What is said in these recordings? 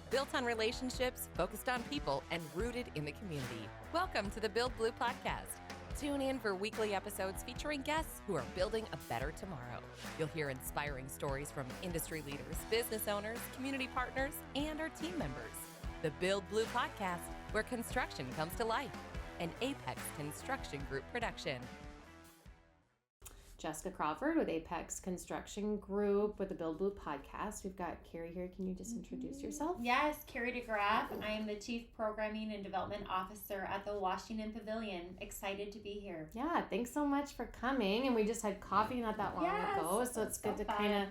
built on relationships, focused on people, and rooted in the community. Welcome to the Build Blue Podcast. Tune in for weekly episodes featuring guests who are building a better tomorrow. You'll hear inspiring stories from industry leaders, business owners, community partners, and our team members. The Build Blue Podcast, where construction comes to life. An Apex Construction Group production. Jessica Crawford with Apex Construction Group with the Build Blue Podcast. We've got Kerri here. Can you just introduce yourself? Yes, Kerri DeGraff. I am the Chief Programming and Development Officer at the Washington Pavilion. Excited to be here. Yeah, thanks so much for coming. And we just had coffee not that long ago, so it's good to kind of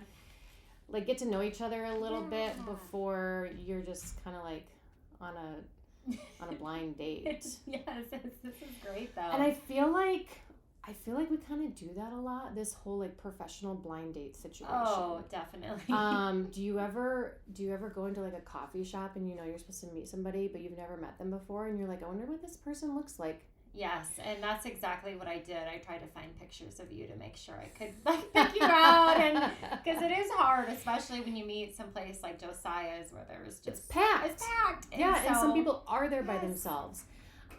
like get to know each other a little bit before you're just kind of like on a blind date. Yes, this is great though. And I feel like we kind of do that a lot, this whole like professional blind date situation. Oh, definitely. Do you ever go into like a coffee shop and you know you're supposed to meet somebody but you've never met them before and you're like, I wonder what this person looks like? Yes, and that's exactly what I did. I tried to find pictures of you to make sure I could like pick you out, and because it is hard, especially when you meet someplace like Josiah's where there's just it's packed. And some people are there by themselves.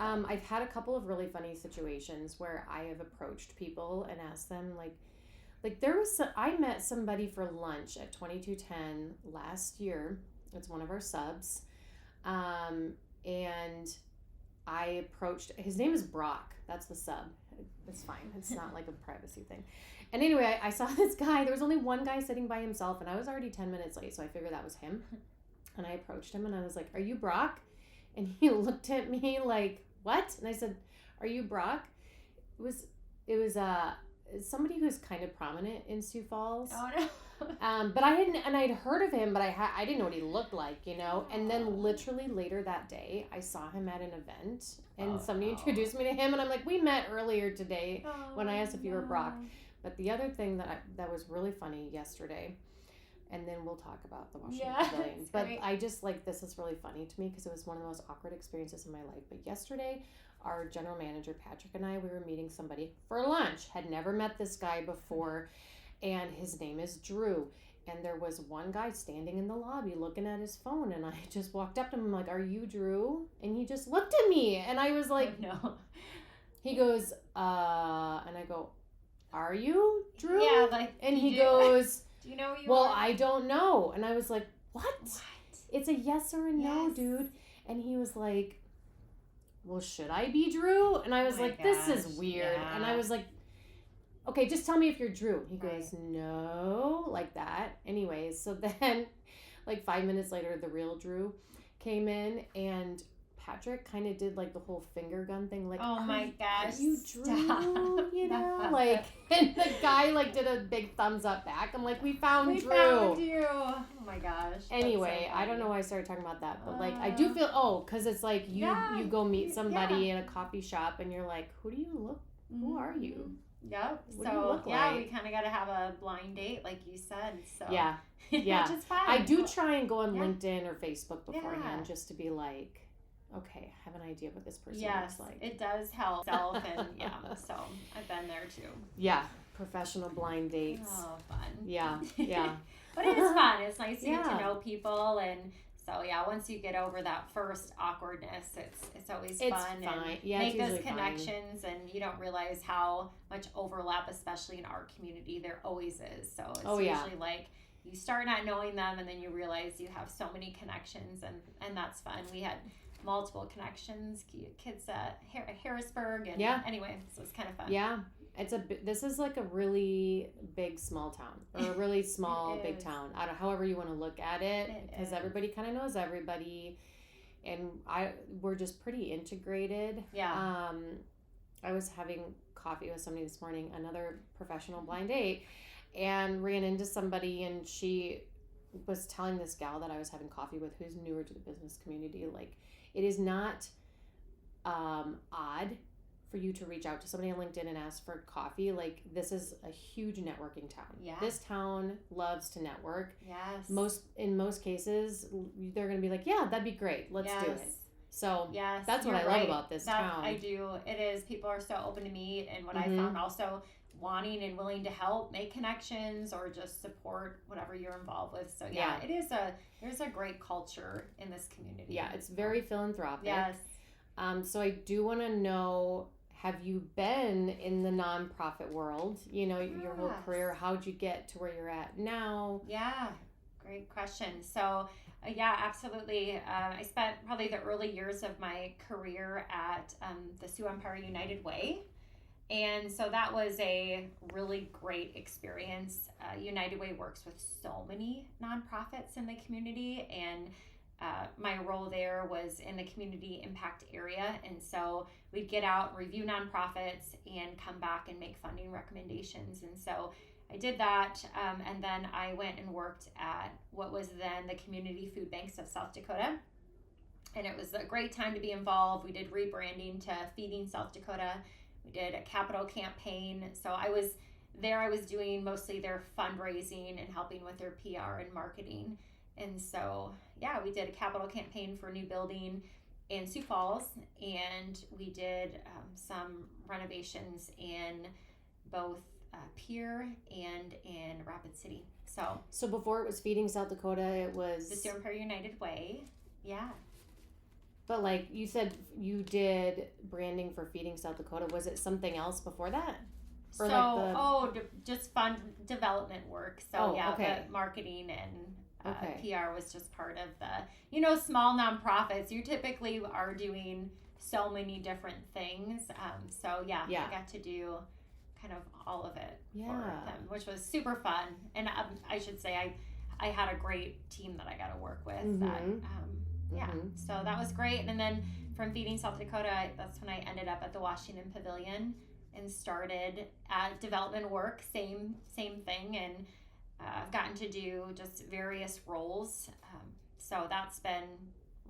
I've had a couple of really funny situations where I have approached people and asked them like there was I met somebody for lunch at 2210 last year. It's one of our subs, and I approached. His name is Brock. That's the sub. It's fine. It's not like a privacy thing. And anyway, I saw this guy. There was only one guy sitting by himself, and I was already 10 minutes late, so I figured that was him. And I approached him, and I was like, "Are you Brock?" And he looked at me like, "What?" And I said, "Are you Brock?" It was somebody who's kind of prominent in Sioux Falls. Oh no. But I'd heard of him, but I didn't know what he looked like, you know. And then literally later that day, I saw him at an event, and somebody introduced me to him, and I'm like, we met earlier today when I asked if you were Brock. But the other thing that was really funny yesterday, and then we'll talk about the Washington Pavilion. But great. I just this is really funny to me because it was one of the most awkward experiences in my life. But yesterday, our general manager, Patrick, and I, we were meeting somebody for lunch. Had never met this guy before, and his name is Drew. And there was one guy standing in the lobby looking at his phone, and I just walked up to him, I'm like, "Are you Drew?" And he just looked at me, and I was like, "Oh, no." He goes, and I go, "Are you Drew?" Yeah, and he goes, "Do you know who you are?" are? I don't know. And I was like, what? It's a yes or a no, dude. And he was like, "Well, should I be Drew?" And I was like, "This is weird." Yeah. And I was like, "Okay, just tell me if you're Drew." He goes, "No," like that. Anyways, so then 5 minutes later, the real Drew came in, and Patrick kind of did the whole finger gun thing, oh my gosh, "Are you Drew?" You know, and the guy did a big thumbs up back. I'm like, we found Drew. Found you. Oh my gosh. Anyway, so I don't know why I started talking about that, but I do feel because it's you go meet somebody in a coffee shop and you're like, who who are you? Yep. What do you look like? We kind of got to have a blind date, like you said. So yeah. Which is fine. I do try and go on LinkedIn or Facebook beforehand just to be like, okay, I have an idea what this person looks like. It does help self, and so I've been there too. Yeah, professional blind dates. Oh, fun. Yeah. But it is fun. It's nice to get to know people, and so once you get over that first awkwardness, it's always fun. Fine. And make those connections, and you don't realize how much overlap, especially in our community, there always is. So it's usually you start not knowing them, and then you realize you have so many connections, and that's fun. We had multiple connections, kids at Harrisburg, and anyway, so it's kind of fun. Yeah, this is a really big small town, or a really small big town. However you want to look at it, because everybody kind of knows everybody, and we're just pretty integrated. Yeah. I was having coffee with somebody this morning, another professional blind date, and ran into somebody, and she was telling this gal that I was having coffee with who's newer to the business community, it is not odd for you to reach out to somebody on LinkedIn and ask for coffee. This is a huge networking town. Yeah. This town loves to network. Yes. In most cases, they're going to be like, yeah, that'd be great. Let's do it. So that's what I love about this town. I do. It is. People are so open to meet. And what I found also wanting and willing to help, make connections, or just support whatever you're involved with. So there's a great culture in this community. Yeah, it's very philanthropic. Yes. So I do want to know, have you been in the nonprofit world, your whole career? How'd you get to where you're at now? Yeah, great question. So absolutely. I spent probably the early years of my career at the Sioux Empire United Way. And so that was a really great experience. United Way works with so many nonprofits in the community, and my role there was in the community impact area. And so we'd get out, review nonprofits, and come back and make funding recommendations. And so I did that, and then I went and worked at what was then the Community Food Banks of South Dakota. And it was a great time to be involved. We did rebranding to Feeding South Dakota. We did a capital campaign. So I was doing mostly their fundraising and helping with their PR and marketing. And so, we did a capital campaign for a new building in Sioux Falls, and we did some renovations in both Pierre and in Rapid City. So before it was Feeding South Dakota, it was the Sioux Empire United Way. Yeah. But like you said, you did branding for Feeding South Dakota. Was it something else before that? Or just fund development work. So okay. The marketing and PR was just part of the, small nonprofits. You typically are doing so many different things. I got to do kind of all of it for them, which was super fun. And I should say I had a great team that I got to work with. So that was great. And then from Feeding South Dakota, that's when I ended up at the Washington Pavilion and started at development work, same thing. And I've gotten to do just various roles. So that's been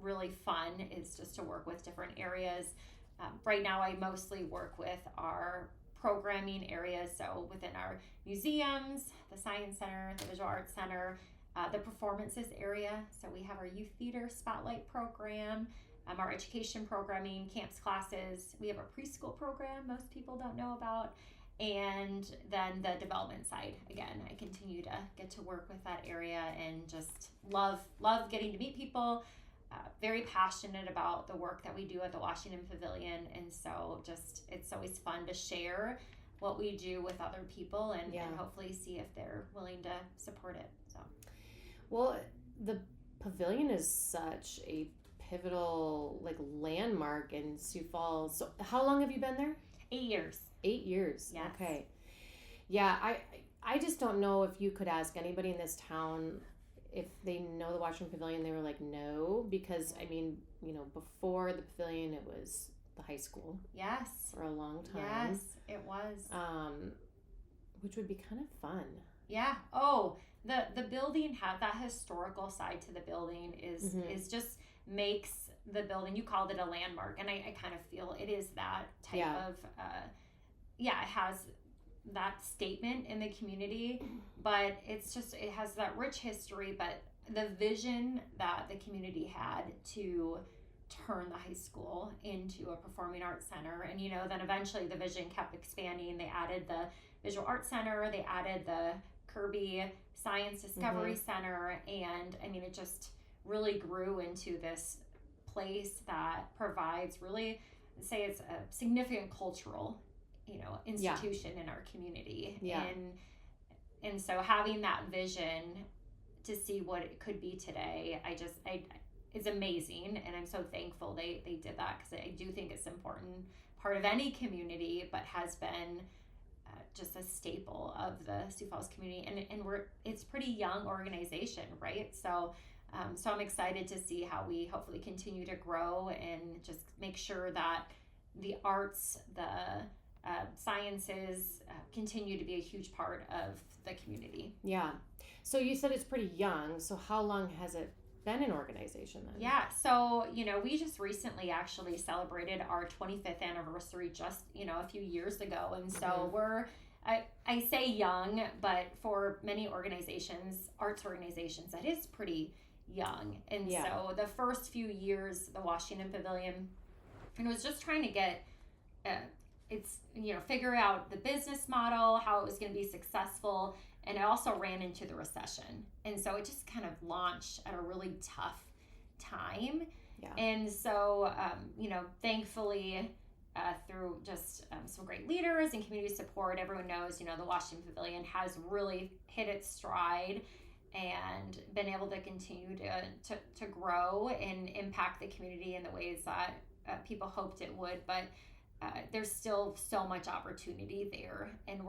really fun, is just to work with different areas. Right now, I mostly work with our programming areas. So within our museums, the Science Center, the Visual Arts Center, the performances area. So we have our youth theater spotlight program, our education programming, camps, classes. We have a preschool program most people don't know about. And then the development side, again, I continue to get to work with that area and just love getting to meet people. Very passionate about the work that we do at the Washington Pavilion. And so it's always fun to share what we do with other people and hopefully see if they're willing to support it. So. Well, the pavilion is such a pivotal landmark in Sioux Falls. So how long have you been there? 8 years. 8 years. Yes. Okay. Yeah, I just don't know if you could ask anybody in this town if they know the Washington Pavilion. They were like, no, because before the pavilion it was the high school. Yes. For a long time. Yes, it was. Which would be kind of fun. Yeah. Oh, the building had that historical side to the building is just makes the building, you called it a landmark, and I kind of feel it is that type of it has that statement in the community, but it has that rich history, but the vision that the community had to turn the high school into a performing arts center, and then eventually the vision kept expanding. They added the Visual Arts Center, they added the Kirby Science Discovery Center, and it just really grew into this place that provides really, say, it's a significant cultural institution in our community. And so having that vision to see what it could be today, it's amazing, and I'm so thankful they did that, because I do think it's an important part of any community, but has been just a staple of the Sioux Falls community, and it's pretty young organization, right? So I'm excited to see how we hopefully continue to grow and just make sure that the arts, the sciences continue to be a huge part of the community. Yeah. So you said it's pretty young. So how long has it been an organization then? Yeah. So, we just recently actually celebrated our 25th anniversary just, a few years ago. And so I say young, but for many organizations, arts organizations, that is pretty young. And so the first few years, the Washington Pavilion, and it was just trying to get it's, figure out the business model, how it was going to be successful. And it also ran into the recession. And so it just kind of launched at a really tough time. Yeah. And so, thankfully, through just some great leaders and community support, everyone knows, the Washington Pavilion has really hit its stride and been able to continue to grow and impact the community in the ways that people hoped it would. But there's still so much opportunity there, and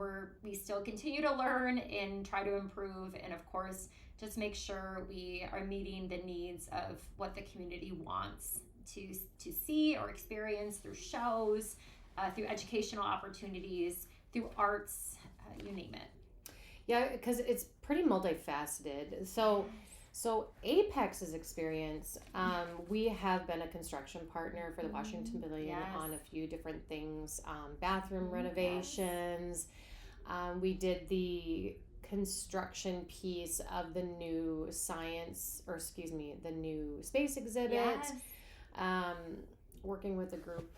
we still continue to learn and try to improve, and of course just make sure we are meeting the needs of what the community wants to see or experience through shows, through educational opportunities, through arts, you name it. Yeah, because it's pretty multifaceted. So Apex's experience, we have been a construction partner for the Washington Pavilion on a few different things, bathroom renovations. We did the construction piece of the new the new space exhibit. Working with the group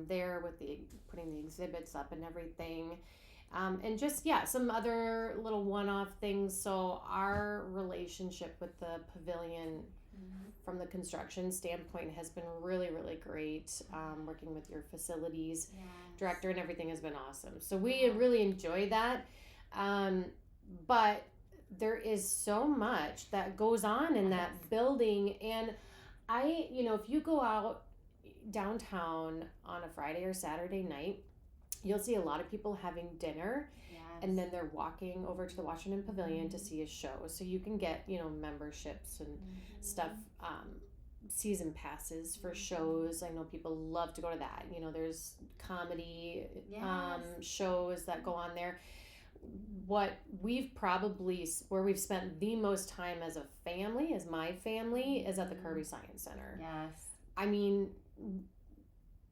there with putting the exhibits up and everything. And just, some other little one-off things. So our relationship with the pavilion from the construction standpoint has been really, really great. Working with your facilities director and everything has been awesome. So we really enjoy that. But there is so much that goes on in that building. And if you go out downtown on a Friday or Saturday night, you'll see a lot of people having dinner, and then they're walking over to the Washington Pavilion to see a show. So you can get, memberships and stuff, season passes for shows. I know people love to go to that. There's comedy shows that go on there. What where we've spent the most time as a family, as my family, is at the Kerri Science Center. Yes. I mean,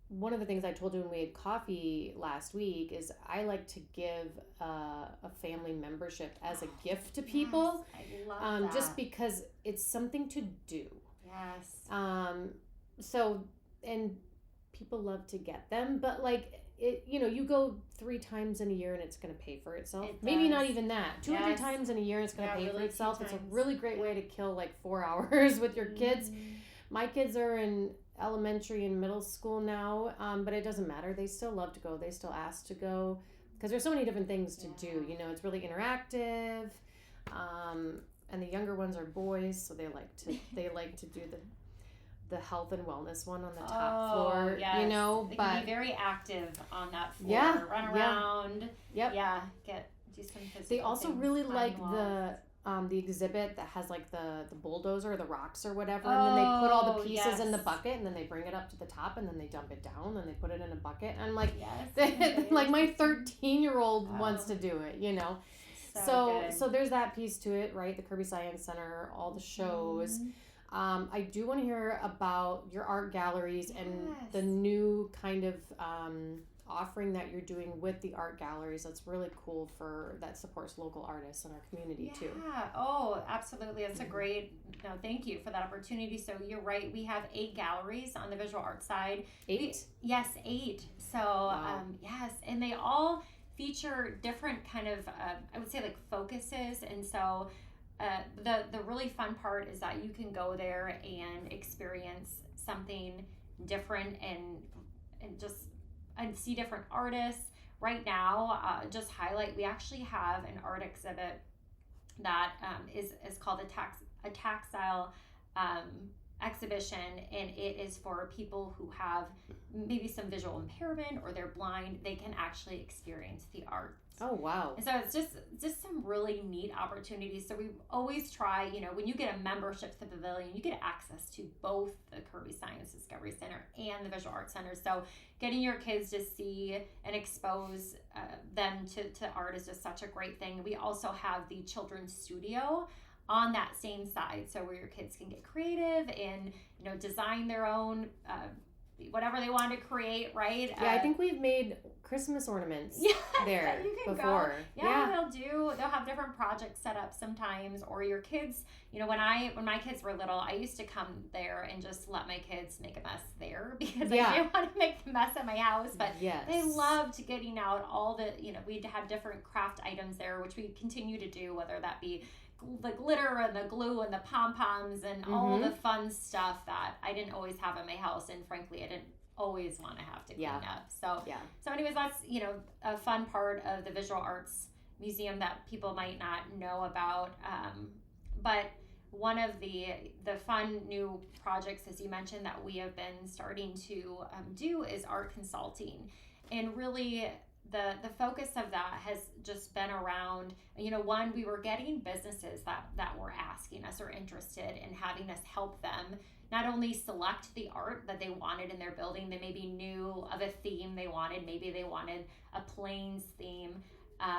one of the things I told you when we had coffee last week is I like to give a family membership as a gift to people. Yes, I love that. Just because it's something to do. Yes. And people love to get them, but you go 3 times in a year and it's going to pay for itself. Maybe not even that. 2 or 3 times in a year it's going to pay for itself. It's a really great way to kill 4 hours with your kids. My kids are in elementary and middle school now, but it doesn't matter. They still love to go. They still ask to go because there's so many different things to do. It's really interactive, and the younger ones are boys, so they like to do the health and wellness one on the top floor. Yes. They can be very active on that floor. Run around. Yep. Yeah. Do some physical. They also really like the exhibit that has the bulldozer or the rocks or whatever, and then they put all the pieces in the bucket, and then they bring it up to the top, and then they dump it down, and they put it in a bucket. And I'm like, my 13-year-old wants to do it, So there's that piece to it, right? The Kerri Science Center, all the shows. I do want to hear about your art galleries and the new kind of offering that you're doing with the art galleries. That's really cool that supports local artists in our community too. Yeah. Oh, absolutely. That's a great, thank you for that opportunity. So you're right. We have 8 galleries on the visual art side. 8? Yes, 8. So, wow. Yes. And they all feature different kind of, I would say focuses. And so the really fun part is that you can go there and experience something different and just and see different artists. Right now, just highlight, we actually have an art exhibit that is called a tactile exhibition, and it is for people who have maybe some visual impairment or they're blind. They can actually experience the art. Oh, wow. And so it's just some really neat opportunities. So we always try, when you get a membership to the Pavilion, you get access to both the Kerri Science Discovery Center and the Visual Arts Center. So getting your kids to see and expose them to art is just such a great thing. We also have the Children's Studio on that same side, so where your kids can get creative and design their own whatever they wanted to create, right? Yeah, I think we've made Christmas ornaments there before. They'll have different projects set up sometimes, or your kids, when my kids were little, I used to come there and just let my kids make a mess there because I didn't want to make a mess at my house, but they loved getting out all the, we'd have different craft items there, which we continue to do, whether that be the glitter and the glue and the pom-poms and all the fun stuff that I didn't always have in my house, and frankly I didn't always want to have to clean up. So anyways, that's a fun part of the Visual Arts Museum that people might not know about, but one of the fun new projects, as you mentioned, that we have been starting to do is art consulting. And really the focus of that has just been around, one, we were getting businesses that were asking us or interested in having us help them not only select the art that they wanted in their building. They maybe knew of a theme they wanted. Maybe they wanted a plains theme.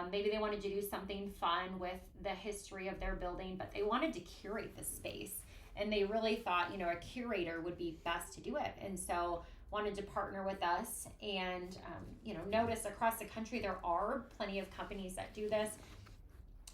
Maybe they wanted to do something fun with the history of their building, but they wanted to curate the space. And they really thought, a curator would be best to do it. And so wanted to partner with us, and notice across the country there are plenty of companies that do this.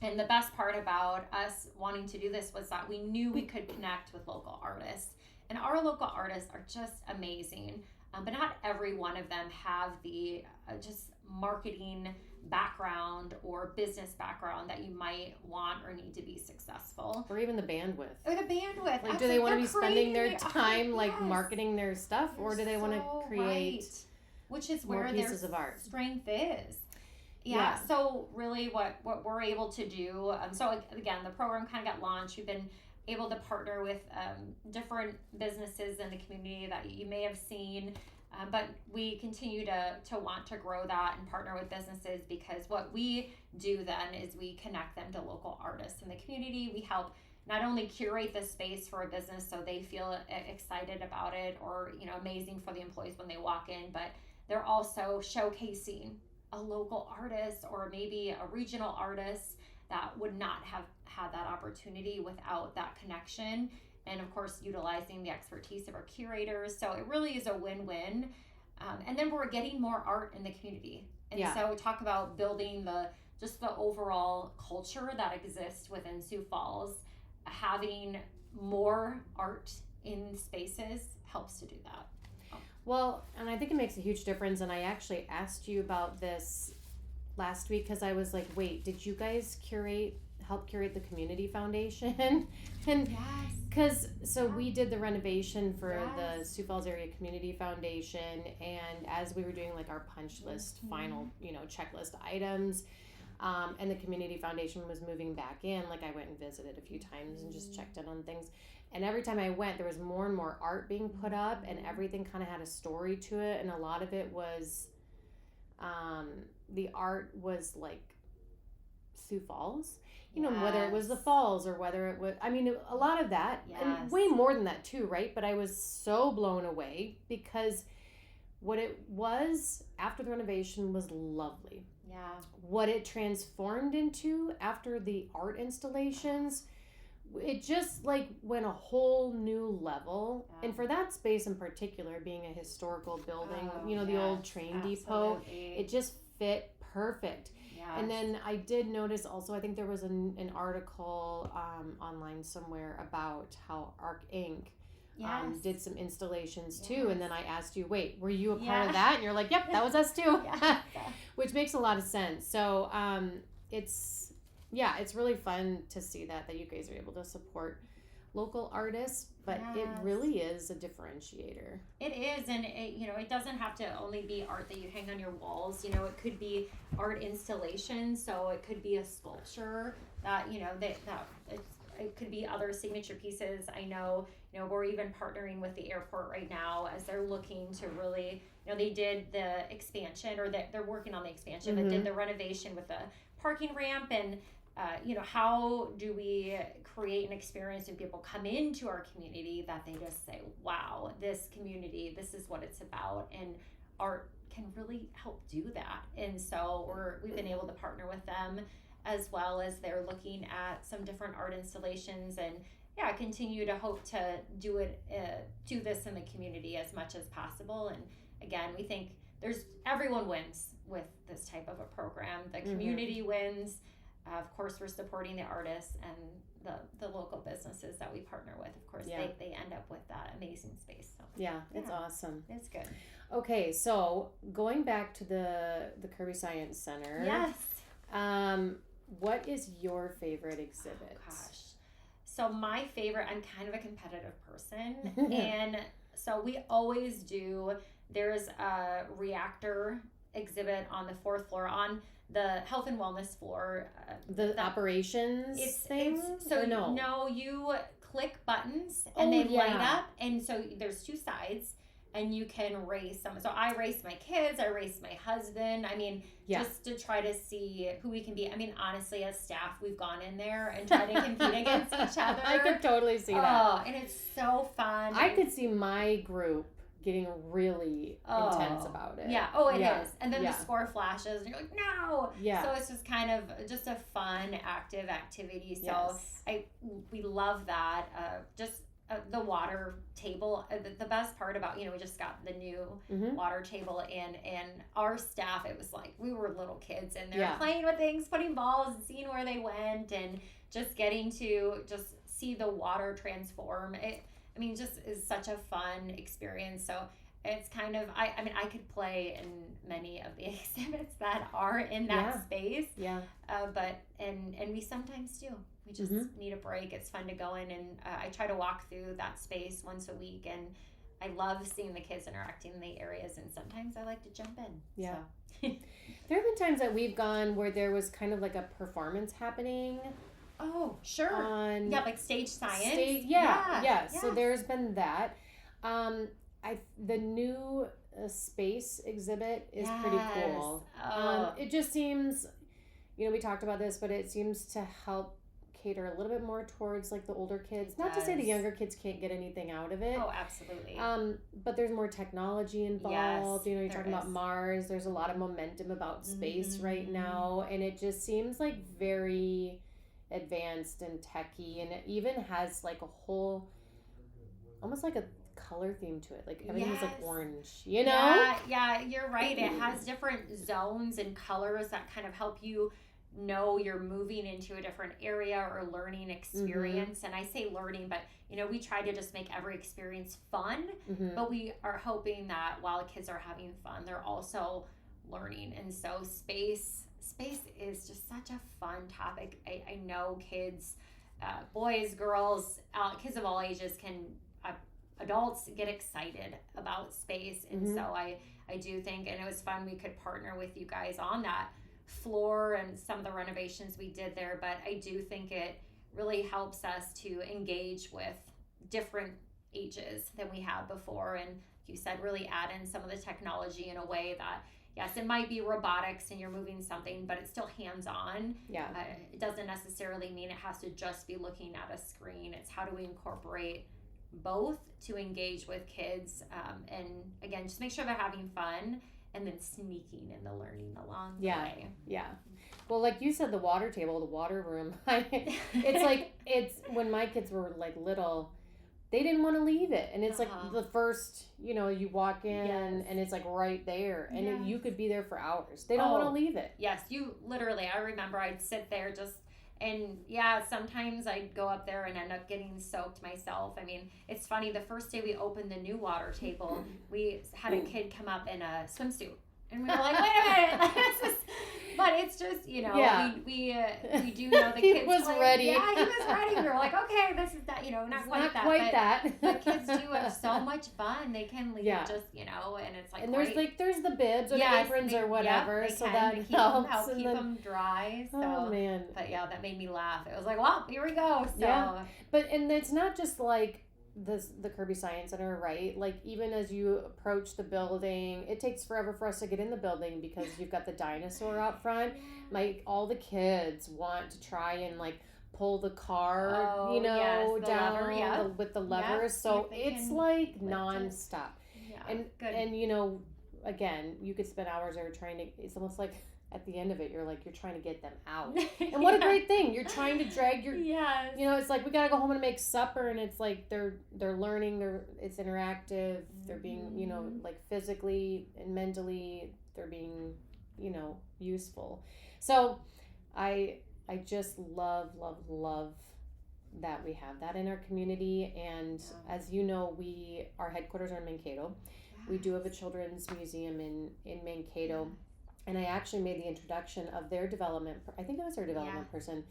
And the best part about us wanting to do this was that we knew we could connect with local artists, and our local artists are just amazing, but not every one of them have the just marketing background or business background that you might want or need to be successful, or even the bandwidth. Like, do they want to be spending their time marketing their stuff, or do they want to create which is where their pieces of art strength is? So really what we're able to do, so again, the program kind of got launched. We've been able to partner with different businesses in the community that you may have seen, but we continue to want to grow that and partner with businesses, because what we do then is we connect them to local artists in the community. We help not only curate the space for a business so they feel excited about it, or amazing for the employees when they walk in, but they're also showcasing a local artist or maybe a regional artist that would not have had that opportunity without that connection. And of course, utilizing the expertise of our curators. So it really is a win-win. And then we're getting more art in the community. And so we talk about building the overall culture that exists within Sioux Falls. Having more art in spaces helps to do that. Well, and I think it makes a huge difference. And I actually asked you about this last week because I was like, wait, did you guys help curate the community foundation? And because we did the renovation for the Sioux Falls Area Community Foundation, and as we were doing like our punch list final checklist items, and the community foundation was moving back in, like I went and visited a few times and just checked in on things. And every time I went, there was more and more art being put up, and everything kind of had a story to it. And a lot of it was, the art was like Sioux Falls, whether it was the falls or whether it was, a lot of that, and way more than that too, right? But I was so blown away because what it was after the renovation was lovely. Yeah. What it transformed into after the art installations, it just like went a whole new level. And for that space in particular, being a historical building, the old train depot, it just fit perfect. Yes. And then I did notice also, I think there was an article online somewhere about how Arc Inc. Did some installations too. And then I asked you, wait, were you a part of that? And you're like, yep, that was us too. Which makes a lot of sense. So it's really fun to see that you guys are able to support local artists, but it really is a differentiator. It is, and it doesn't have to only be art that you hang on your walls. It could be art installations, so it could be a sculpture that it could be other signature pieces. I know, we're even partnering with the airport right now as they're looking to really, they did the expansion, or they're working on the expansion, but did the renovation with the parking ramp, and how do we create an experience when people come into our community that they just say, wow, this community, this is what it's about, and art can really help do that. And so we've been able to partner with them, as well as they're looking at some different art installations and continue to hope to do this in the community as much as possible. And again, we think everyone wins with this type of a program. The community wins. Of course, we're supporting the artists and the local businesses that we partner with. Of course, they end up with that amazing space. So it's awesome. It's good. Okay, so going back to the Kirby Science Center. Yes. What is your favorite exhibit? Oh, gosh. So my favorite, I'm kind of a competitive person. And so we always do, there's a reactor exhibit on the 4th floor on the health and wellness floor. The operations thing? No, you click buttons and they light up. And so there's 2 sides. And you can race them. So I race my kids, I race my husband. I mean, just to try to see who we can be. I mean, honestly, as staff, we've gone in there and tried to compete against each other. I could totally see that. Oh, and it's so fun. I could see my group getting really intense about it. Yeah. Oh, it is. And then the score flashes and you're like, no. Yeah. So it's just kind of just a fun, active activity. So we love that. The water table, the best part about, we just got the new water table in, and our staff, it was like we were little kids in there playing with things, putting balls and seeing where they went, and just getting to just see the water transform. Just is such a fun experience. So it's kind of, I could play in many of the exhibits that are in that space. Yeah. But we sometimes do. We just need a break. It's fun to go in, and I try to walk through that space once a week, and I love seeing the kids interacting in the areas, and sometimes I like to jump in. Yeah. So. There have been times that we've gone where there was kind of like a performance happening. Oh, sure. Like stage science. So there's been that. The new space exhibit is pretty cool. It just seems, we talked about this, but it seems to help cater a little bit more towards like the older kids. Not to say the younger kids can't get anything out of it. Oh, absolutely. But there's more technology involved. You're talking about Mars. There's a lot of momentum about space right now, and it just seems like very advanced and techy, and it even has like a whole, almost like a color theme to it. Like everything's like orange, Yeah, you're right. It has different zones and colors that kind of help you know you're moving into a different area or learning experience. And I say learning, but we try to just make every experience fun, but we are hoping that while the kids are having fun, they're also learning. And so space is just such a fun topic. I know kids, boys, girls, kids of all ages adults get excited about space. And so I do think, and it was fun, we could partner with you guys on that floor and some of the renovations we did there, but I do think it really helps us to engage with different ages than we have before, and you said really add in some of the technology in a way that, yes, it might be robotics and you're moving something, but it's still hands-on. It doesn't necessarily mean it has to just be looking at a screen. It's how do we incorporate both to engage with kids, and again, just make sure they're having fun, and then sneaking in the learning along the way. Yeah. Well, like you said, the water table, the water room, it's when my kids were like little, they didn't want to leave it. And it's like the first, you walk in and it's like right there, and you could be there for hours. They don't want to leave it. Yes, you literally, I remember I'd sit there and sometimes I'd go up there and end up getting soaked myself. I mean, it's funny, the first day we opened the new water table, we had a kid come up in a swimsuit. And we were like, wait a minute. But it's just, we do know the kids. He was ready. Yeah, he was ready. We were like, okay, this is that, not quite that. But kids do have so much fun. They can leave just, and it's like, and there's the bibs or the aprons or whatever. So that helps. Keep them dry. So, oh, man. But that made me laugh. It was like, well, here we go. So. Yeah. And it's not just like the Kirby Science Center, right? Like even as you approach the building, it takes forever for us to get in the building because you've got the dinosaur out front. Like all the kids want to try and like pull the car, down lever, with the levers. So it's like nonstop. Yeah, and again, you could spend hours there trying to. It's almost like at the end of it, you're like, you're trying to get them out. And what a great thing. You're trying to drag your, yes. you know, it's like, we got to go home and make supper. And it's like, they're learning, it's interactive. They're being, you know, like physically and mentally, they're being, you know, useful. So I just love that we have that in our community. And as you know, our headquarters are in Mankato. Yes. We do have a children's museum in Mankato. Yes. And I actually made the introduction of their development, I think it was their development person,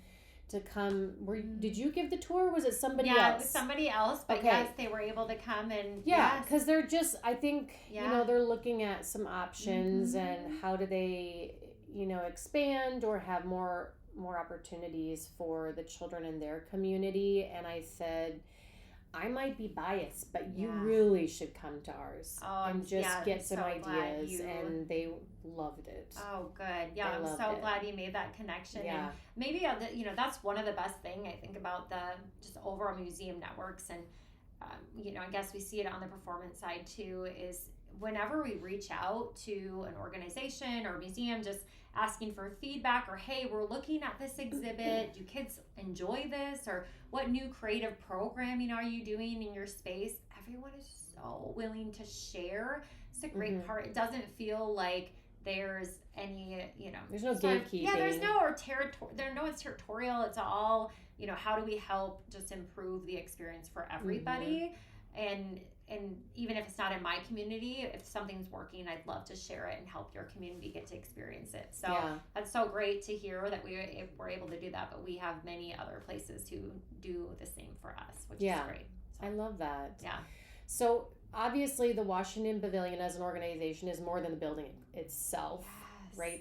to come. Did you give the tour, or was it somebody else? Yeah, it was somebody else, but yes, they were able to come and because they're just, I think, you know, they're looking at some options and how do they, you know, expand or have more opportunities for the children in their community. And I said, I might be biased, but you really should come to ours and just get some ideas. And they loved it. Oh, good. Yeah, I'm so glad you made that connection. Yeah. And maybe, you know, that's one of the best things I think about the just overall museum networks. And, you know, I guess we see it on the performance side too, is whenever we reach out to an organization or museum just asking for feedback, or hey, we're looking at this exhibit, do kids enjoy this, or what new creative programming are you doing in your space, everyone is so willing to share. It's a great part. It doesn't feel like there's any, you know, there's no gatekeeping. Yeah, there's no one's territorial. It's all, you know, how do we help just improve the experience for everybody? And even if it's not in my community, if something's working, I'd love to share it and help your community get to experience it. So that's so great to hear that we're able to do that. But we have many other places who do the same for us, which is great. So, I love that. Yeah. So obviously the Washington Pavilion as an organization is more than the building itself, right?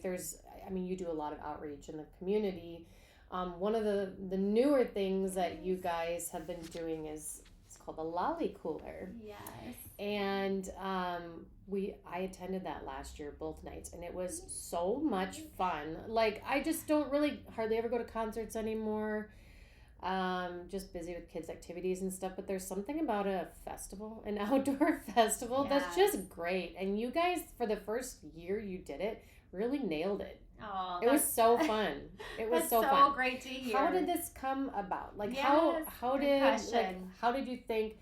You do a lot of outreach in the community. One of the newer things that you guys have been doing is called the Lolly Cooler. Yes. And I attended that last year, both nights, and it was so much fun. Like, I just don't really hardly ever go to concerts anymore. Just busy with kids' activities and stuff, but there's something about an outdoor festival that's just great. And you guys, for the first year you did it, really nailed it. Oh, it was so fun. It was so fun. Great to hear. How did this come about? Like, how did you think,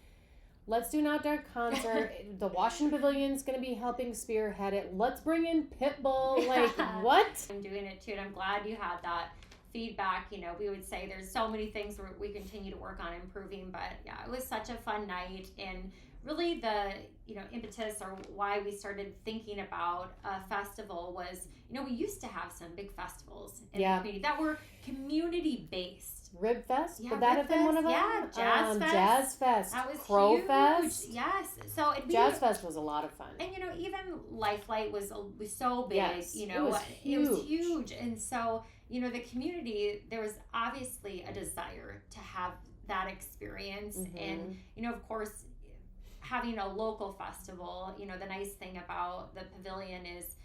let's do an outdoor concert? The Washington Pavilion's going to be helping spearhead it. Let's bring in Pitbull. Like, what? I'm doing it too, and I'm glad you had that feedback. You know, we would say there's so many things we continue to work on improving, but yeah, it was such a fun night. And really the, you know, impetus or why we started thinking about a festival was, you know, we used to have some big festivals in the community that were community based. Rib Fest? Would that have been one of them? Yeah, Jazz Fest. Jazz Fest. That was Crow huge. Fest. Yes. So Jazz Fest was a lot of fun. And, you know, even Lifelight was so big. Yes, you know, it was huge. And so, you know, the community, there was obviously a desire to have that experience. And, you know, of course, having a local festival, you know, the nice thing about the pavilion is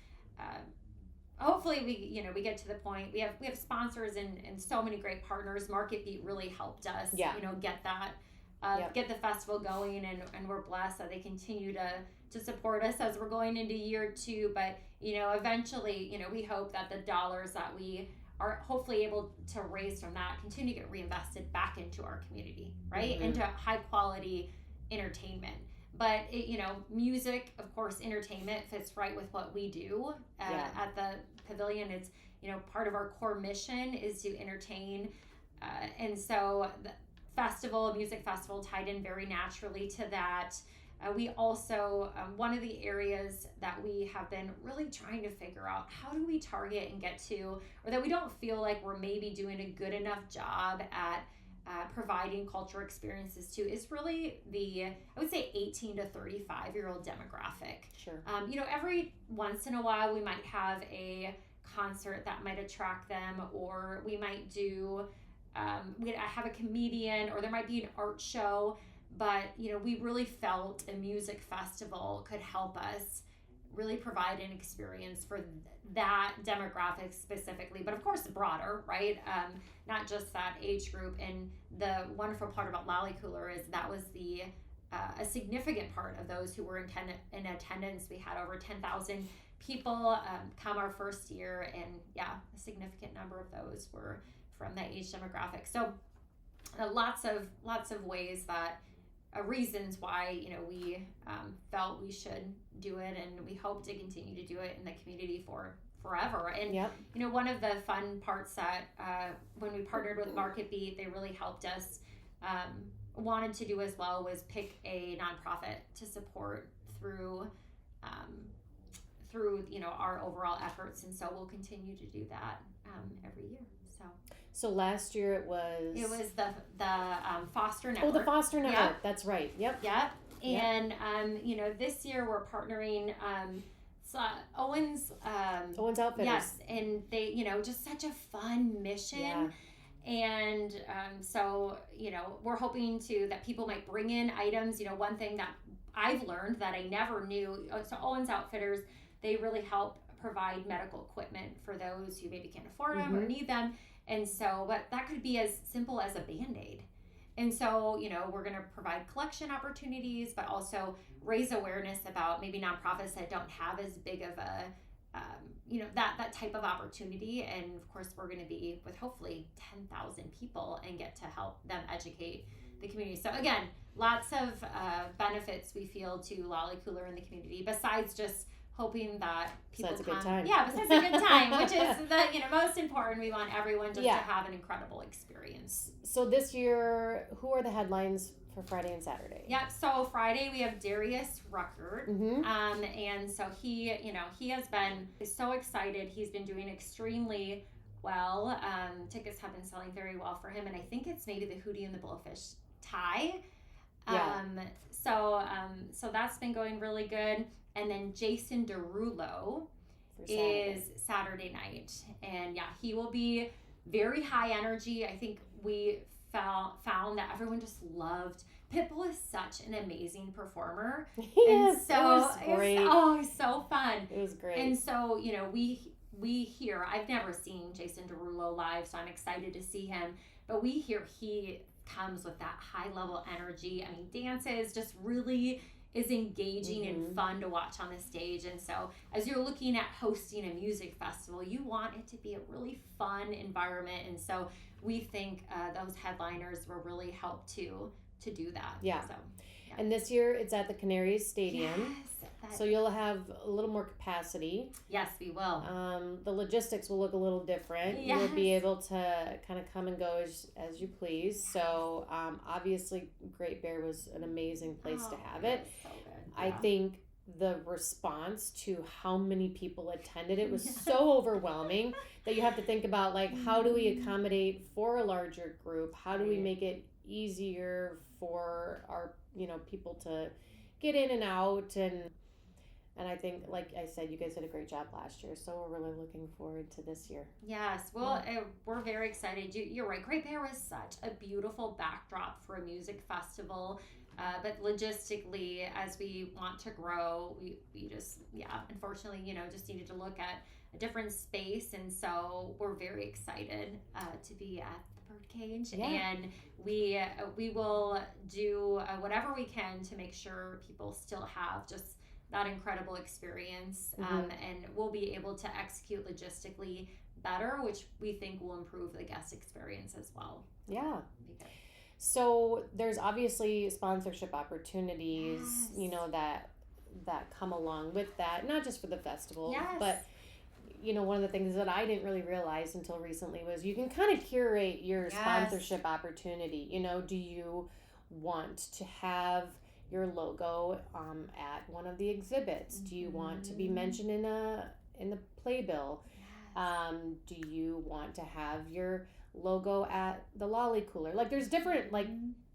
hopefully we get to the point, we have sponsors and so many great partners. Market Beat really helped us, you know, get that, get the festival going, and we're blessed that they continue to support us as we're going into year 2. But, you know, eventually, you know, we hope that the dollars that we are hopefully able to raise from that continue to get reinvested back into our community, right? Into high quality entertainment. But, you know, music, of course, entertainment fits right with what we do at the pavilion. It's, you know, part of our core mission is to entertain. And so the music festival tied in very naturally to that. We also, one of the areas that we have been really trying to figure out, how do we target and get to, or that we don't feel like we're maybe doing a good enough job at providing cultural experiences to, is really I would say 18 to 35-year-old demographic. Sure. You know, every once in a while we might have a concert that might attract them, or we might do, we have a comedian, or there might be an art show. But, you know, we really felt a music festival could help us really provide an experience for that demographic specifically, but of course broader, right? Not just that age group. And the wonderful part about Lolly Cooler is that was a significant part of those who were in attendance. We had over 10,000 people come our first year, and a significant number of those were from that age demographic. So lots of ways that reasons why we felt we should do it, and we hope to continue to do it in the community for forever. And one of the fun parts that when we partnered with Market Beat, they really helped us wanted to do as well was pick a nonprofit to support through our overall efforts, and so we'll continue to do that every year. So last year it was the Foster Network. Oh, the Foster Network. That's right. Yep. And this year we're partnering Owens Outfitters. Yes, and they just such a fun mission. Yeah. And so we're hoping that people might bring in items. One thing that I've learned that I never knew, so Owens Outfitters, they really help provide medical equipment for those who maybe can't afford them or need them. And so, but that could be as simple as a Band-Aid. And so, we're going to provide collection opportunities, but also raise awareness about maybe nonprofits that don't have as big of a, that type of opportunity. And of course, we're going to be with hopefully 10,000 people and get to help them educate the community. So again, lots of benefits we feel to Lolly Cooler in the community, besides just hoping that people besides a good time. Yeah, besides a good time, which is the most important. We want everyone just to have an incredible experience. So this year, who are the headlines for Friday and Saturday? Yep. So Friday we have Darius Ruckert, and so he has been so excited. He's been doing extremely well. Tickets have been selling very well for him, and I think it's maybe the Hootie and the Blowfish tie. So that's been going really good. And then Jason Derulo is Saturday night. And he will be very high energy. I think we found that everyone just loved. Pitbull is such an amazing performer. Yes, so it was great. It's so fun. It was great. And so, we hear, I've never seen Jason Derulo live, so I'm excited to see him. But we hear he comes with that high level energy. I mean, dances, just really is engaging and fun to watch on the stage. And so as you're looking at hosting a music festival, you want it to be a really fun environment. And so we think those headliners will really help to do that. Yeah. So, and this year it's at the Canaries Stadium. Yes. So you'll have a little more capacity. Yes, we will. The logistics will look a little different. Yes. You'll be able to kind of come and go as you please. So obviously Great Bear was an amazing place to have it. So good. I think the response to how many people attended it was so overwhelming that you have to think about, like, how do we accommodate for a larger group? How do we make it easier for our people to get in and out, and I think, like I said, you guys did a great job last year, so we're really looking forward to this year. Yes, well, we're very excited. You're right. Great Bear was such a beautiful backdrop for a music festival, but logistically, as we want to grow, we just, unfortunately, just needed to look at a different space, and so we're very excited to be at Birdcage, and we will do whatever we can to make sure people still have just that incredible experience, and we'll be able to execute logistically better, which we think will improve the guest experience as well. Yeah. So there's obviously sponsorship opportunities, that come along with that, not just for the festival, but one of the things that I didn't really realize until recently was you can kind of curate your sponsorship opportunity. Do you want to have your logo at one of the exhibits? Do you want to be mentioned in the playbill? Do you want to have your logo at the Lolly Cooler? Like, there's different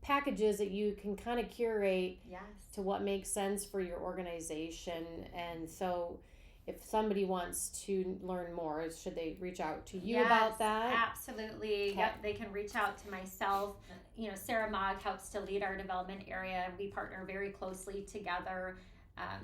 packages that you can kind of curate to what makes sense for your organization. And so if somebody wants to learn more, should they reach out to you about that? Absolutely. Okay. Yep, they can reach out to myself. Sarah Mogg helps to lead our development area. We partner very closely together.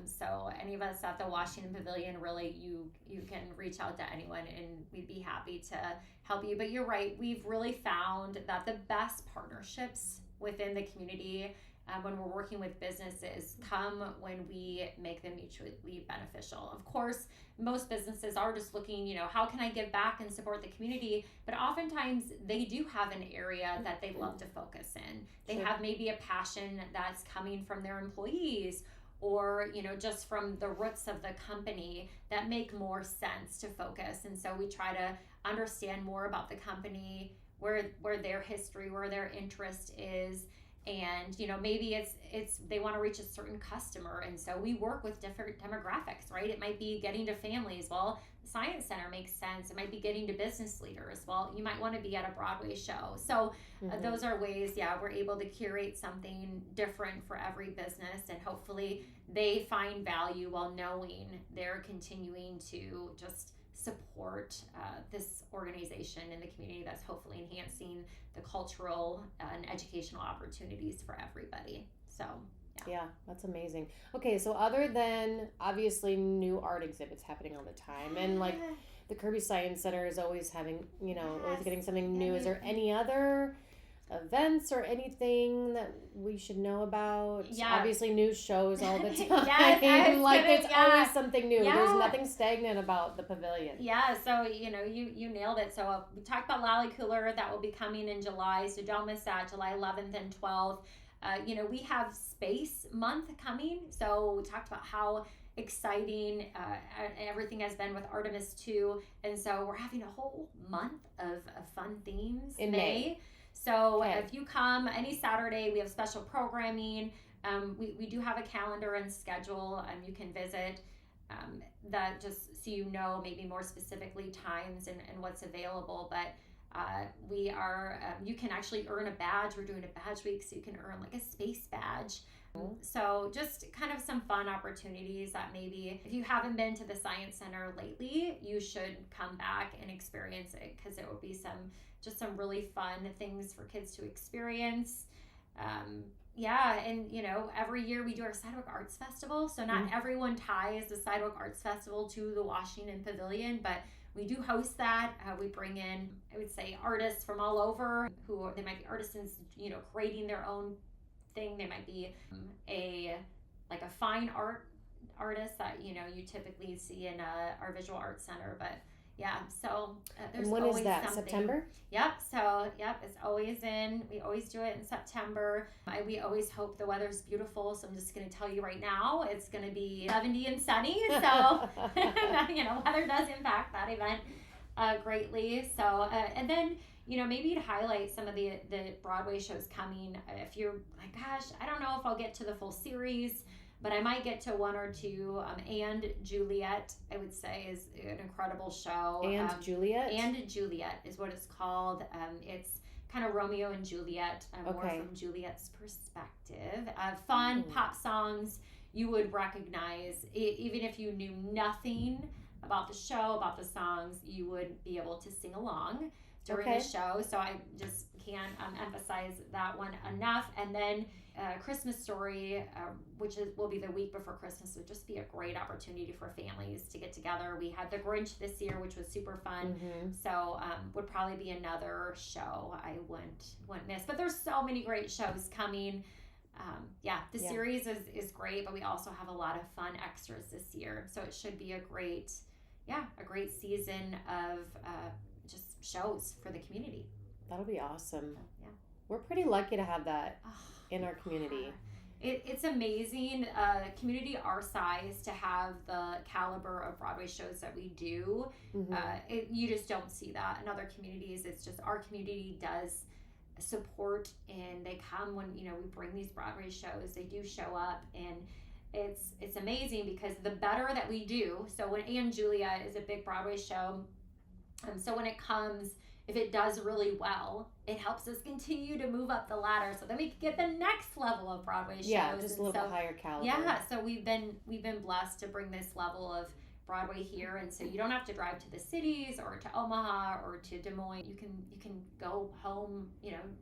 So any of us at the Washington Pavilion, really, you can reach out to anyone and we'd be happy to help you. But you're right, we've really found that the best partnerships within the community when we're working with businesses come when we make them mutually beneficial. Of course, most businesses are just looking, how can I give back and support the community? But oftentimes they do have an area that they love to focus in. They have maybe a passion that's coming from their employees, or just from the roots of the company that make more sense to focus. And so we try to understand more about the company, where their history, where their interest is. And maybe it's they want to reach a certain customer, and so we work with different demographics, right? It might be getting to families. Well, the Science Center makes sense. It might be getting to business leaders. Well, you might want to be at a Broadway show. So those are ways, we're able to curate something different for every business, and hopefully they find value while knowing they're continuing to just support this organization in the community that's hopefully enhancing the cultural and educational opportunities for everybody. So yeah, that's amazing. Okay, so other than obviously new art exhibits happening all the time, and like the Kirby Science Center is always having, always getting something new. Is there any other events or anything that we should know about? Obviously new shows all the time. There's always something new. There's nothing stagnant about the pavilion. So you nailed it. So we talked about Lally Cooler, that will be coming in July, so don't miss that, July 11th and 12th. We have Space Month coming, so we talked about how exciting everything has been with Artemis 2, and so we're having a whole month of fun themes in May. So if you come any Saturday, we have special programming. We do have a calendar and schedule, and you can visit that, just so maybe more specifically times and what's available. But we are, you can actually earn a badge. We're doing a badge week, so you can earn like a space badge. So just kind of some fun opportunities that maybe if you haven't been to the Science Center lately, you should come back and experience it, because it will be some really fun things for kids to experience. And every year we do our Sidewalk Arts Festival. So not everyone ties the Sidewalk Arts Festival to the Washington Pavilion, but we do host that. We bring in, I would say, artists from all over they might be artisans, creating their own thing. They might be a fine art artist that you typically see in our visual arts center. But so there's when always is that? something. September? It's always we always do it in September. We always hope the weather's beautiful, so I'm just going to tell you right now, it's going to be 70 and sunny, so weather does impact that event greatly. So and then maybe to highlight some of the Broadway shows coming, if you're like, gosh, I don't know if I'll get to the full series, but I might get to one or two. And Juliet, I would say, is an incredible show. And Juliet? And Juliet is what it's called. It's kind of Romeo and Juliet, more from Juliet's perspective. Fun pop songs you would recognize. Even if you knew nothing about the show, about the songs, you would be able to sing along during the show. So I just can't emphasize that one enough. And then Christmas Story, which will be the week before Christmas, would just be a great opportunity for families to get together. We had The Grinch this year, which was super fun. So would probably be another show I wouldn't miss. But there's so many great shows coming. The series is great, but we also have a lot of fun extras this year. So it should be a great season of just shows for the community. That'll be awesome. We're pretty lucky to have that in our community. It's amazing, community our size, to have the caliber of Broadway shows that we do. You just don't see that in other communities. It's just our community does support, and they come when we bring these Broadway shows. They do show up, and it's amazing because the better that we do. So when And Juliet is a big Broadway show, so when it comes, if it does really well, it helps us continue to move up the ladder, so then we can get the next level of Broadway shows. Just a little bit higher caliber. So we've been blessed to bring this level of Broadway here, and so you don't have to drive to the cities or to Omaha or to Des Moines. You can go home,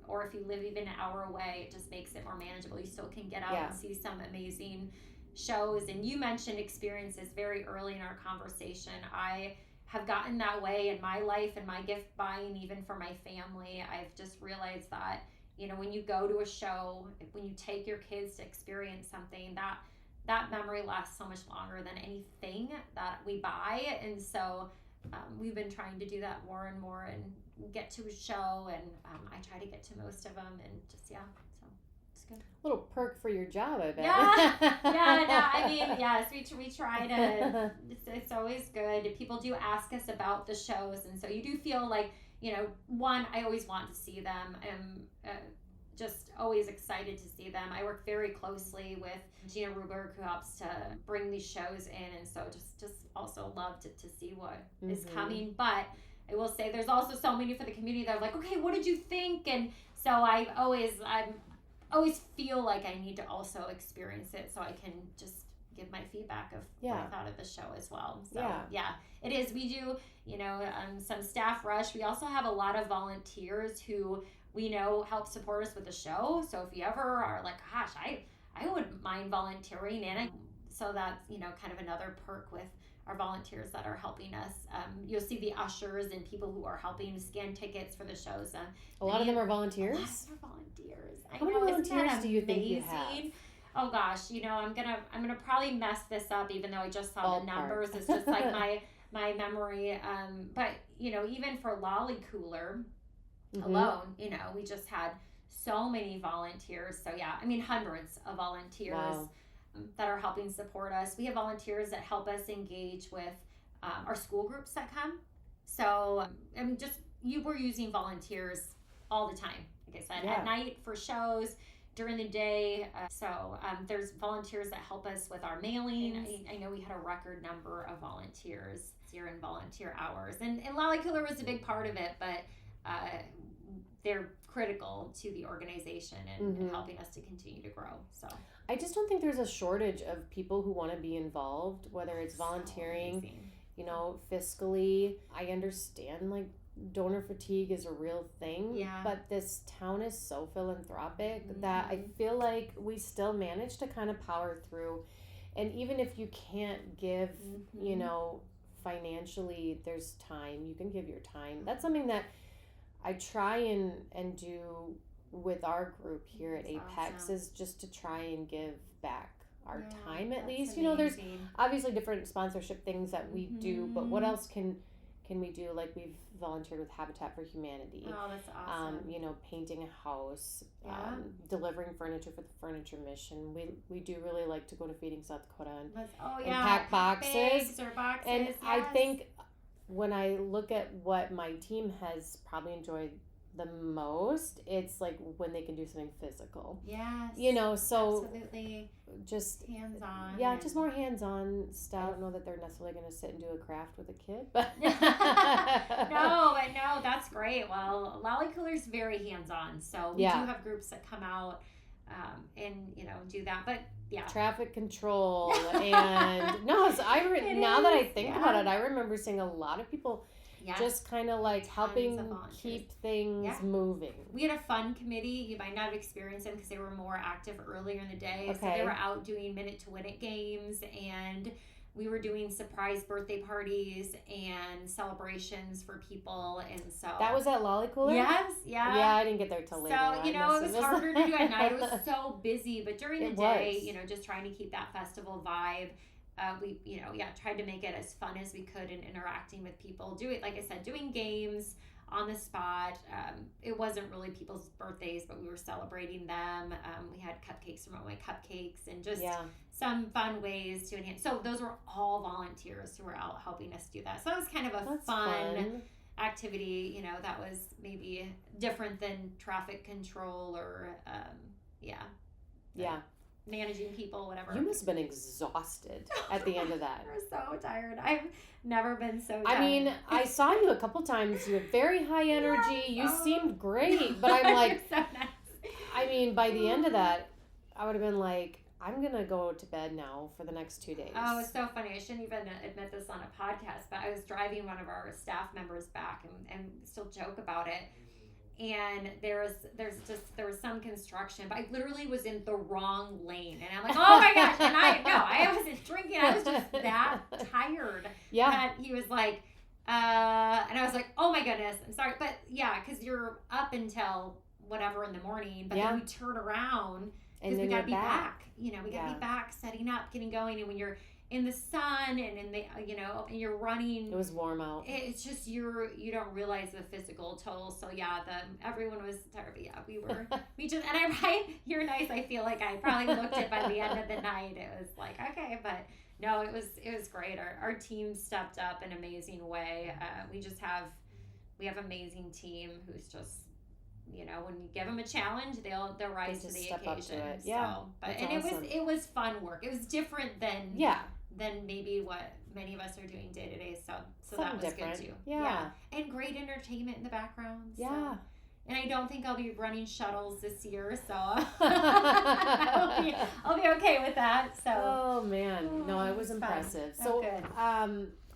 or if you live even an hour away, it just makes it more manageable. You still can get out and see some amazing shows. And you mentioned experiences very early in our conversation. I have gotten that way in my life and my gift buying, even for my family. I've just realized that, when you go to a show, when you take your kids to experience something, that memory lasts so much longer than anything that we buy. And so we've been trying to do that more and more and get to a show, and I try to get to most of them, and just, so it's good. Little perk for your job, I bet. Yes, we try to, it's always good. People do ask us about the shows, and so you do feel like, one, I always want to see them. I'm just always excited to see them. I work very closely with Gina Ruberg, who helps to bring these shows in, and so just also love to see what is coming. But I will say there's also so many for the community that are like, okay, what did you think? And so I always feel like I need to also experience it so I can just give my feedback of what I thought of the show as well. So it is. We do, some staff rush. We also have a lot of volunteers who we know help support us with the show. So if you ever are like, gosh, I wouldn't mind volunteering in it. So that's, kind of another perk with our volunteers that are helping us. You'll see the ushers and people who are helping scan tickets for the shows. A lot of them are volunteers? A lot are volunteers. How many volunteers do you think you have? Oh gosh, I'm gonna probably mess this up, even though I just saw the numbers. It's just like my memory. But even for Lolly Cooler alone, we just had so many volunteers. So hundreds of volunteers that are helping support us. We have volunteers that help us engage with our school groups that come. So we're using volunteers all the time. Like I said, at night for shows, during the day. There's volunteers that help us with our mailing. I know we had a record number of volunteers here in volunteer hours. And Lolly Cooler was a big part of it, but they're critical to the organization and helping us to continue to grow. So I just don't think there's a shortage of people who want to be involved, whether it's volunteering, fiscally. I understand donor fatigue is a real thing, but this town is so philanthropic that I feel like we still manage to kind of power through. And even if you can't give, financially, there's time. You can give your time. That's something that I try and do with our group here at Apex, is just to try and give back our time at least. Amazing. There's obviously different sponsorship things that we do, but what else can we do? Like, we've volunteered with Habitat for Humanity. Oh, that's awesome. Painting a house, delivering furniture for the Furniture Mission. We do really like to go to Feeding South Dakota and pack boxes. Bags or boxes. And I think when I look at what my team has probably enjoyed the most, it's like when they can do something physical. Yes. So absolutely. Just hands-on. Yeah, just more hands-on stuff. I don't know that they're necessarily going to sit and do a craft with a kid, but No, that's great. Well, Lolly Cooler's very hands-on, so we do have groups that come out and do that. But traffic control and now that I think about it, I remember seeing a lot of people just kind of like helping keep things moving. We had a fun committee. You might not have experienced them because they were more active earlier in the day. Okay. So they were out doing Minute to Win It games, and we were doing surprise birthday parties and celebrations for people. And so that was at Lolly Cooler? Yes, yeah, I didn't get there till later. So it was harder to do at night. It was so busy, but during the day, just trying to keep that festival vibe. We tried to make it as fun as we could and interacting with people. Like I said, doing games on the spot. It wasn't really people's birthdays, but we were celebrating them. We had cupcakes from my cupcakes and just some fun ways to enhance. So those were all volunteers who were out helping us do that. So that was kind of a fun activity, that was maybe different than traffic control or managing people, whatever. You must have been exhausted at the end of that. I was so tired. I've never been so tired. I mean, I saw you a couple times. You had very high energy. You seemed great, but I'm like, so nice. I mean, by the end of that, I would have been like, I'm going to go to bed now for the next 2 days. Oh, it's so funny. I shouldn't even admit this on a podcast, but I was driving one of our staff members back and still joke about it. And there was some construction, but I literally was in the wrong lane, and I'm like, oh my gosh! And I wasn't drinking. I was just that tired. Yeah. And he was like, and I was like, oh my goodness, I'm sorry, but because you're up until whatever in the morning, but then we turn around because we got to be back. You know, we got to be back, setting up, getting going. And when you're in the sun and in the, you know, and you're running. It was warm out. It's just you don't realize the physical toll. So yeah, everyone was tired. Yeah, you're nice. I feel like I probably looked it by the end of the night. It was like, okay, but no, it was great. Our team stepped up in an amazing way. We have amazing team who's just, you know, when you give them a challenge, they'll rise to the occasion. Yeah, so, but it was fun work. It was different than maybe what many of us are doing day to day. So that was different. Good too. Yeah, and great entertainment in the background. So. Yeah. And I don't think I'll be running shuttles this year, so I'll be okay with that. So. Oh man, no, it was impressive. Fun. So good.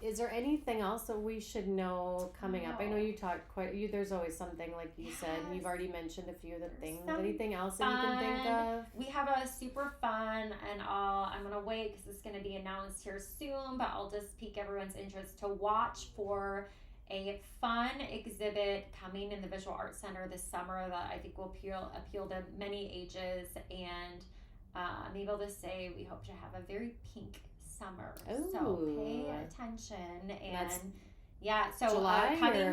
Is there anything else that we should know coming up? I know you talked there's always something, like you said, and you've already mentioned a few of the things. Anything else that you can think of? We have a super fun, and I'm going to wait because it's going to be announced here soon, but I'll just pique everyone's interest to watch for a fun exhibit coming in the Visual Arts Center this summer that I think will appeal to many ages, and I'm able to say we hope to have a very pink summer. Ooh. So pay attention, and so July coming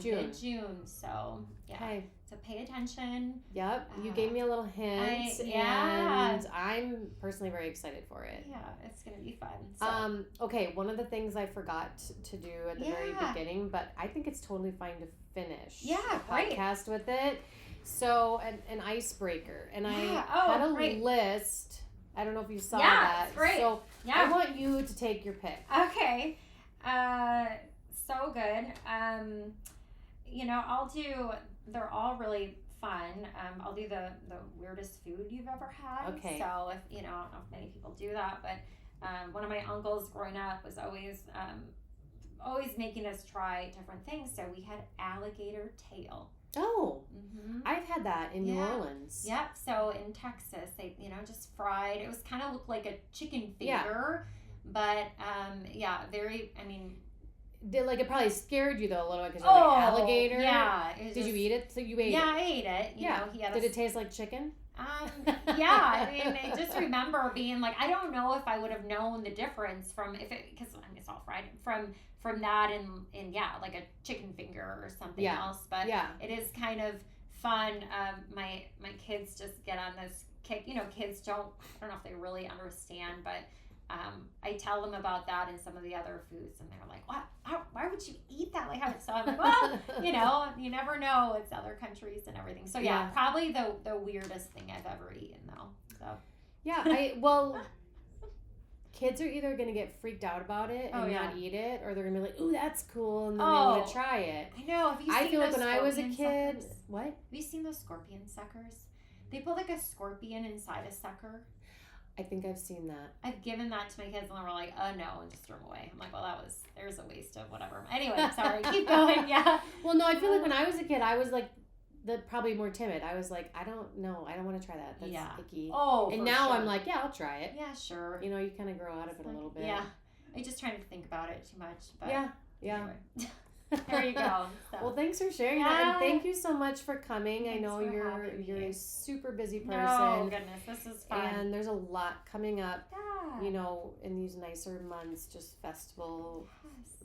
mid-June. So okay. So pay attention. Yep, you gave me a little hint, and I'm personally very excited for it. Yeah, it's gonna be fun. So. Okay, one of the things I forgot to do at the very beginning, but I think it's totally fine to finish. Yeah, the podcast with it. So an icebreaker, and I had a list. I don't know if you saw that. It's great. So I want you to take your pick. Okay. So good. You know, they're all really fun. I'll do the weirdest food you've ever had. Okay. So if, you know, I don't know if many people do that, but one of my uncles growing up was always making us try different things. So we had alligator tail. Oh, I've had that in New Orleans. Yep. So in Texas, they, you know, just fried. It was kind of looked like a chicken finger, but very. I mean, it probably scared you though a little bit because you're like alligator. Yeah. Did you eat it? So you ate it? Yeah, I ate it. You know, did it taste like chicken? I mean, I just remember being like, I don't know if I would have known the difference because I mean, it's all fried from that and like a chicken finger or something else. But it is kind of fun. My kids just get on this kick. You know, kids I don't know if they really understand, but I tell them about that and some of the other foods, and they're like, "What? Why would you eat that?" Like, so I'm like, well, you know, you never know. It's other countries and everything. So probably the weirdest thing I've ever eaten, though. So kids are either gonna get freaked out about it and not eat it, or they're gonna be like, "Ooh, that's cool," and then they want to try it. I know. I feel like when I was a kid, what? Have you seen those scorpion suckers? They put like a scorpion inside a sucker. I think I've seen that. I've given that to my kids, and they were like, "Oh no," and just threw them away. I'm like, "Well, there's a waste of whatever." Anyway, sorry, keep going. Yeah. Well, no, I feel like when I was a kid, I was like probably more timid. I was like, I don't know, I don't want to try that. That's icky. Oh, and now I'm like, I'll try it. Yeah, sure. You know, you kind of grow out of it a little bit. Yeah. I just trying to think about it too much. But yeah. Anyway. There you go. So. Well, thanks for sharing that, and thank you so much for coming. I know you're a super busy person. Oh goodness, this is fun. And there's a lot coming up. You know, in these nicer months, just festival,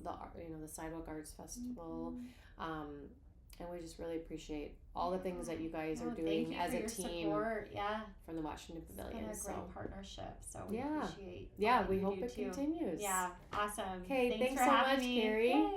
the Sidewalk Arts Festival, and we just really appreciate all the things that you guys are doing as a team. Support. From the Washington Pavilion. It's been a great partnership. So we appreciate. We hope it continues. Yeah, awesome. Okay, thanks so much, Kerri.